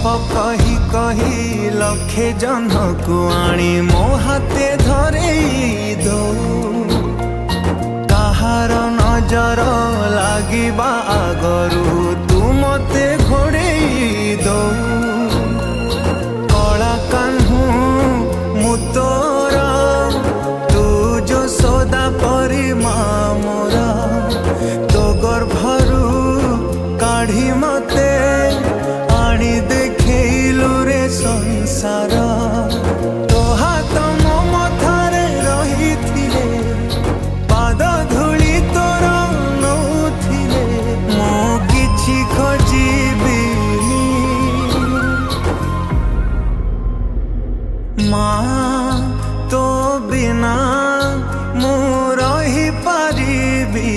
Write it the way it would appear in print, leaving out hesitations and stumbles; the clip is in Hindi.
कही कही लक्षे जन को आनी मो हाथे धरे दो कहार नजर लागिबा आगरू तू मते घोड़े दो कला कान्हू मु तोर तू जो सोदा परी मोरा तो गर्भरू काढ़ी मते आनी देखलु रे संसार तो हाथ मो मथारे रही थिले पाद धूली तोर नौथिले मो किछि खोजिबिनी माँ तो बिना मु रही पारिबी।